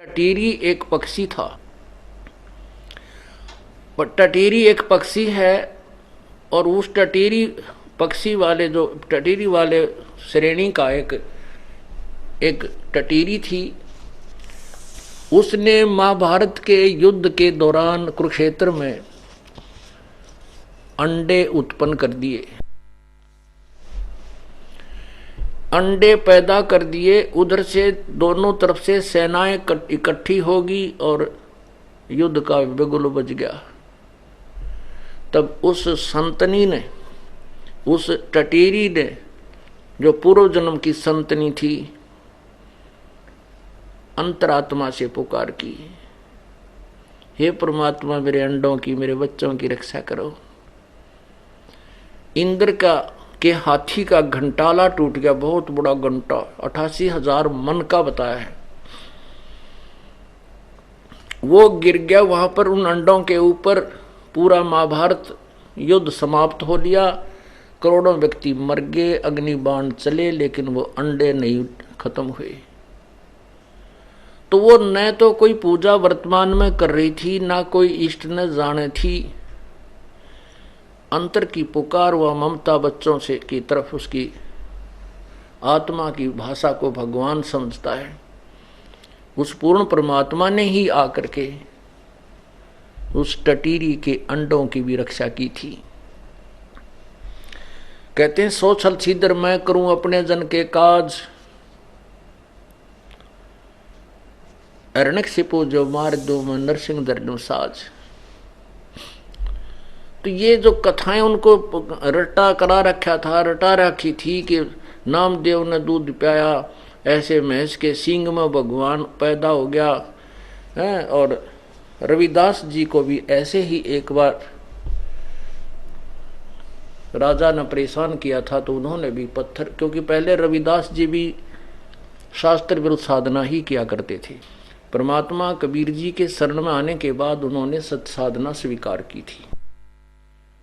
टटीरी एक पक्षी था। पर टटीरी एक पक्षी है और उस टटीरी पक्षी वाले जो टटीरी वाले श्रेणी का एक टटीरी थी। उसने महाभारत के युद्ध के दौरान कुरुक्षेत्र में अंडे उत्पन्न कर दिए, अंडे पैदा कर दिए। उधर से दोनों तरफ से सेनाएं इकट्ठी होगी और युद्ध का बिगुल बज गया। तब उस संतनी ने, उस टटीरी ने, जो पूर्व जन्म की संतनी थी, अंतरात्मा से पुकार की, हे परमात्मा मेरे अंडों की, मेरे बच्चों की रक्षा करो। इंद्र के हाथी का घंटाला टूट गया, बहुत बड़ा घंटा, 88,000 मन का बताया है। वो गिर गया वहां पर उन अंडों के ऊपर। पूरा महाभारत युद्ध समाप्त हो लिया, करोड़ों व्यक्ति मर गए, अग्निबाण चले, लेकिन वो अंडे नहीं खत्म हुए। तो वो न तो कोई पूजा वर्तमान में कर रही थी, ना कोई इष्ट न जाने थी। अंतर की पुकार व ममता बच्चों से की तरफ, उसकी आत्मा की भाषा को भगवान समझता है। उस पूर्ण परमात्मा ने ही आकर के उस टटीरी के अंडों की भी रक्षा की थी। कहते हैं 100 छल छिद्र मैं करूं अपने जन के काज, हिरण्यकशिपु जो मार दो मैं नरसिंह दर्दू साज। तो ये जो कथाएं उनको रटा करा रखा था, रटा रखी थी कि नामदेव ने दूध पियाया, ऐसे भैंस के सींग में भगवान पैदा हो गया है। और रविदास जी को भी ऐसे ही एक बार राजा ने परेशान किया था, तो उन्होंने भी पत्थर, क्योंकि पहले रविदास जी भी शास्त्र विरुद्ध साधना ही किया करते थे। परमात्मा कबीर जी के शरण में आने के बाद उन्होंने सत साधना स्वीकार की थी।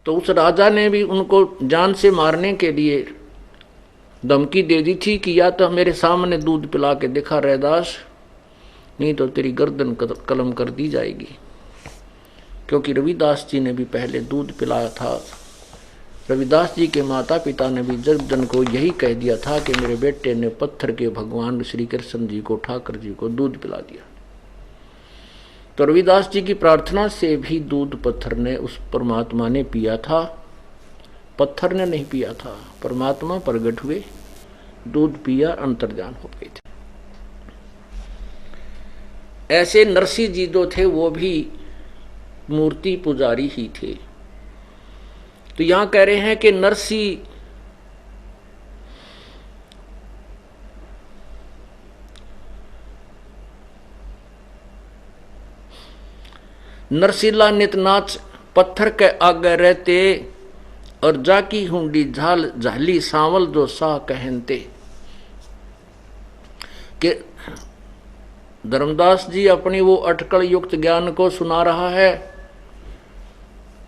तो उस राजा ने भी उनको जान से मारने के लिए धमकी दे दी थी कि या तो मेरे सामने दूध पिला के दिखा रैदास, नहीं तो तेरी गर्दन कलम कर दी जाएगी। क्योंकि रविदास जी ने भी पहले दूध पिलाया था। रविदास जी के माता पिता ने भी जब जन को यही कह दिया था कि मेरे बेटे ने पत्थर के भगवान श्री कृष्ण जी को, ठाकर जी को दूध पिला दिया। तो रविदास जी की प्रार्थना से भी दूध पत्थर ने, उस परमात्मा ने पिया था, पत्थर ने नहीं पिया था। परमात्मा प्रगट हुए, दूध पिया, अंतर्जान हो गए थे। ऐसे नरसिंह जी जो थे वो भी मूर्ति पुजारी ही थे। तो यहां कह रहे हैं कि नरसिला नित नाच पत्थर के आगे रहते, और जाकी हुंडी झाल झाली सांवल जो सा कहनते। कि धर्मदास जी अपनी वो अटकल युक्त ज्ञान को सुना रहा है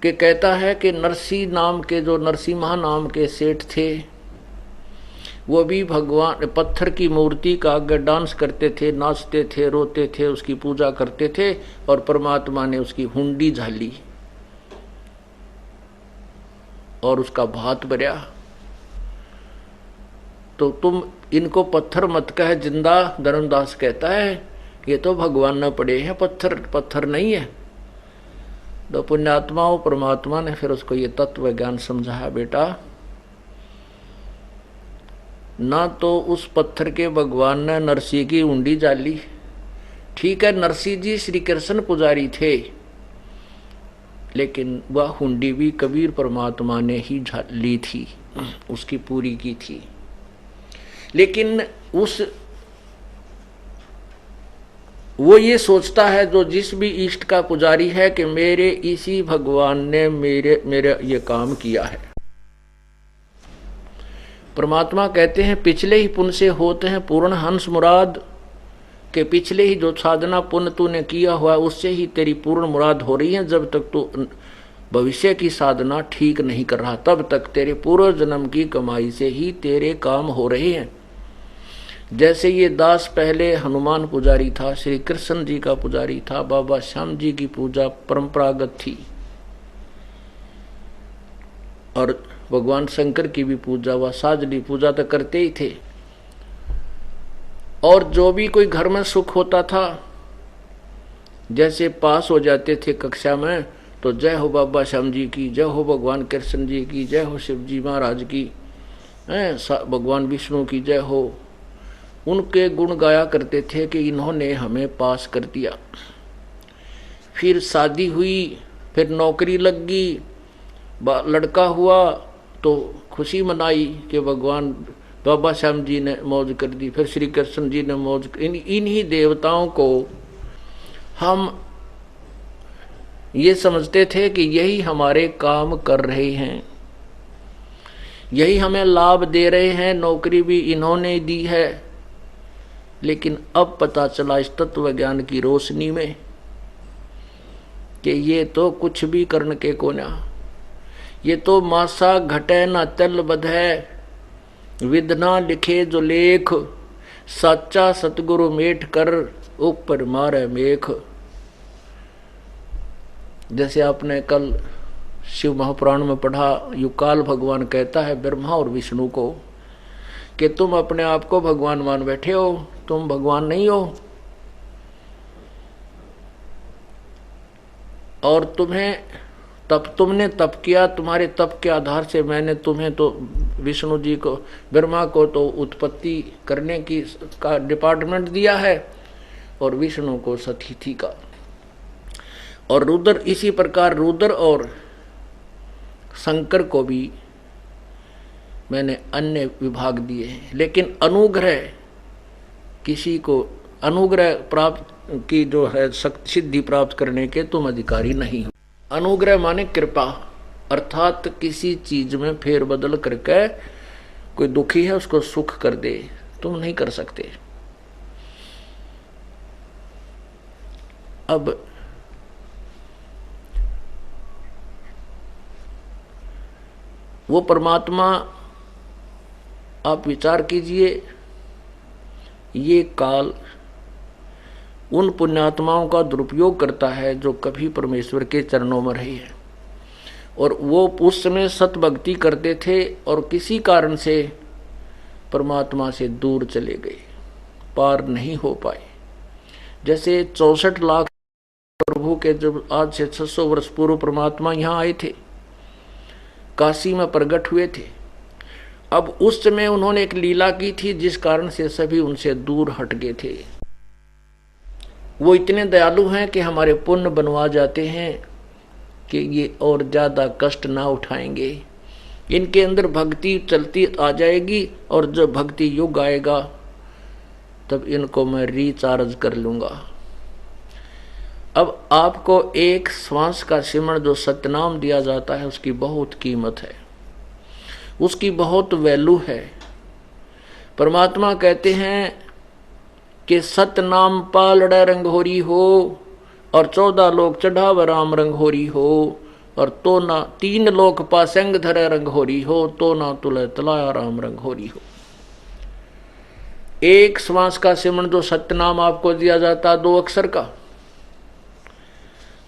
कि कहता है कि नरसिंह नाम के, जो नरसिम्हा नाम के सेठ थे, वो भी भगवान पत्थर की मूर्ति का आगे डांस करते थे, नाचते थे, रोते थे, उसकी पूजा करते थे। और परमात्मा ने उसकी हुंडी झाली और उसका भात भरा। तो तुम इनको पत्थर मत कह जिंदा, धर्मदास कहता है ये तो भगवान न पड़े हैं, पत्थर पत्थर नहीं है। तो पुण्यात्माओं परमात्मा ने फिर उसको ये तत्व ज्ञान समझाया, बेटा ना तो उस पत्थर के भगवान ने नरसिंह की हुंडी जाली। ठीक है, नरसिंह जी श्री कृष्ण पुजारी थे, लेकिन वह हुंडी भी कबीर परमात्मा ने ही ली थी, उसकी पूरी की थी। लेकिन वो ये सोचता है, जो जिस भी इष्ट का पुजारी है, कि मेरे इसी भगवान ने मेरे ये काम किया है। परमात्मा कहते हैं पिछले ही पुण्य से होते हैं पूर्ण हंस मुराद, के पिछले ही जो साधना पुण्य तूने किया हुआ उससे ही तेरी पूर्ण मुराद हो रही है। जब तक तू भविष्य की साधना ठीक नहीं कर रहा, तब तक तेरे पूर्व जन्म की कमाई से ही तेरे काम हो रहे हैं। जैसे ये दास पहले हनुमान पुजारी था, श्री कृष्ण जी का पुजारी था, बाबा श्याम जी की पूजा परंपरागत थी और भगवान शंकर की भी पूजा व साजली पूजा तो करते ही थे। और जो भी कोई घर में सुख होता था, जैसे पास हो जाते थे कक्षा में, तो जय हो बाबा श्याम जी की, जय हो भगवान कृष्ण जी की, जय हो शिव जी महाराज की, भगवान विष्णु की जय हो, उनके गुण गाया करते थे कि इन्होंने हमें पास कर दिया। फिर शादी हुई, फिर नौकरी लग गई, लड़का हुआ तो खुशी मनाई कि भगवान बाबा श्याम जी ने मौज कर दी, फिर श्री कृष्ण जी ने मौज। इन्हीं देवताओं को हम ये समझते थे कि यही हमारे काम कर रहे हैं, यही हमें लाभ दे रहे हैं, नौकरी भी इन्होंने दी है। लेकिन अब पता चला इस तत्व ज्ञान की रोशनी में कि ये तो कुछ भी करने के कोना, ये तो मासा घटे न तल बधै, विधना लिखे जो लेख, साचा सतगुरु मेट कर ऊपर मारे मेख। जैसे आपने कल शिव महापुराण में पढ़ा, युकाल भगवान कहता है ब्रह्मा और विष्णु को कि तुम अपने आप को भगवान मान बैठे हो, तुम भगवान नहीं हो, और तुमने तप किया, तुम्हारे तप के आधार से मैंने तुम्हें तो विष्णु जी को, ब्रह्मा को तो उत्पत्ति करने की का डिपार्टमेंट दिया है और विष्णु को सतिथि का, और रुद्र इसी प्रकार रुद्र और शंकर को भी मैंने अन्य विभाग दिए हैं। लेकिन अनुग्रह, किसी को अनुग्रह प्राप्त की जो है सिद्धि प्राप्त करने के तुम अधिकारी नहीं हो। अनुग्रह माने कृपा, अर्थात किसी चीज में फेरबदल करके कोई दुखी है उसको सुख कर दे, तुम नहीं कर सकते। अब वो परमात्मा, आप विचार कीजिए, ये काल उन पुण्यात्माओं का दुरुपयोग करता है जो कभी परमेश्वर के चरणों में रहे हैं, और वो उस समय सतभक्ति करते थे और किसी कारण से परमात्मा से दूर चले गए, पार नहीं हो पाए। जैसे 64 लाख प्रभु के जब आज से 600 वर्ष पूर्व परमात्मा यहाँ आए थे, काशी में प्रकट हुए थे। अब उस समय उन्होंने एक लीला की थी जिस कारण से सभी उनसे दूर हट गए थे। वो इतने दयालु हैं कि हमारे पुण्य बनवा जाते हैं कि ये और ज्यादा कष्ट ना उठाएंगे, इनके अंदर भक्ति चलती आ जाएगी और जब भक्ति युग आएगा तब इनको मैं रिचार्ज कर लूंगा। अब आपको एक श्वास का सिमरण जो सतनाम दिया जाता है उसकी बहुत कीमत है, उसकी बहुत वैल्यू है। परमात्मा कहते हैं कि सतनाम पालड़े रंगहोरी हो और 14 लोग चढ़ाव राम रंगहोरी हो, और तो ना 3 लोग पासंग धरे रंगहोरी हो, तो ना तुले तलाया राम रंगहोरी हो। एक श्वास का सिमरण जो सतनाम आपको दिया जाता 2 अक्षर का,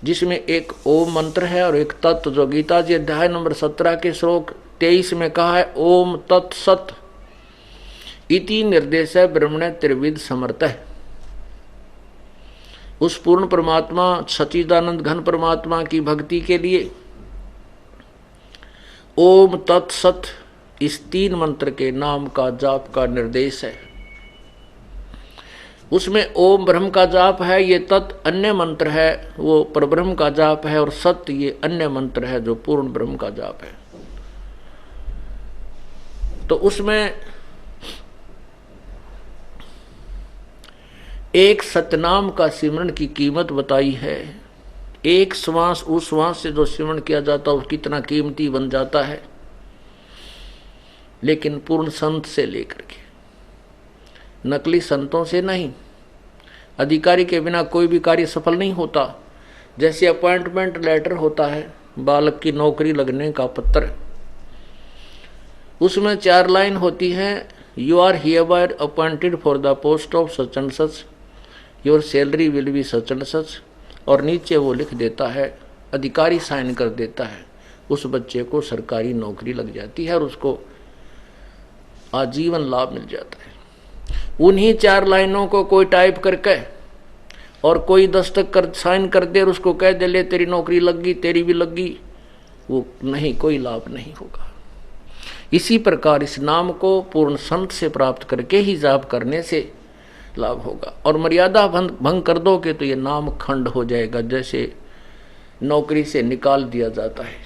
जिसमें एक ओम मंत्र है और एक तत्व, जो गीता जी अध्याय नंबर 17 के श्लोक 23 में कहा है, ओम तत्सत इति निर्देश ब्रह्मणे त्रिविध समर्थ है। उस पूर्ण परमात्मा सच्चिदानंद घन परमात्मा की भक्ति के लिए ओम तत्सत इस 3 मंत्र के नाम का जाप का निर्देश है। उसमें ओम ब्रह्म का जाप है, ये तत् अन्य मंत्र है वो परब्रह्म का जाप है, और सत्य ये अन्य मंत्र है जो पूर्ण ब्रह्म का जाप है। तो उसमें एक सतनाम का सिमरण की कीमत बताई है। एक श्वास, उस श्वास से जो सिमरण किया जाता है वो कितना कीमती बन जाता है। लेकिन पूर्ण संत से लेकर के, नकली संतों से नहीं। अधिकारी के बिना कोई भी कार्य सफल नहीं होता। जैसे अपॉइंटमेंट लेटर होता है, बालक की नौकरी लगने का पत्र, उसमें 4 लाइन होती है you are hereby appointed for the post of such and such, your salary will be such and such, और नीचे वो लिख देता है, अधिकारी साइन कर देता है, उस बच्चे को सरकारी नौकरी लग जाती है और उसको आजीवन लाभ मिल जाता है। उन्हीं 4 लाइनों को कोई टाइप करके और कोई दस्तक कर साइन कर दे और उसको कह दे ले तेरी नौकरी लग गई, तेरी भी लग गई, वो नहीं, कोई लाभ नहीं होगा। इसी प्रकार इस नाम को पूर्ण संत से प्राप्त करके ही जाप करने से लाभ होगा। और मर्यादा भंग कर दोगे तो ये नाम खंड हो जाएगा, जैसे नौकरी से निकाल दिया जाता है।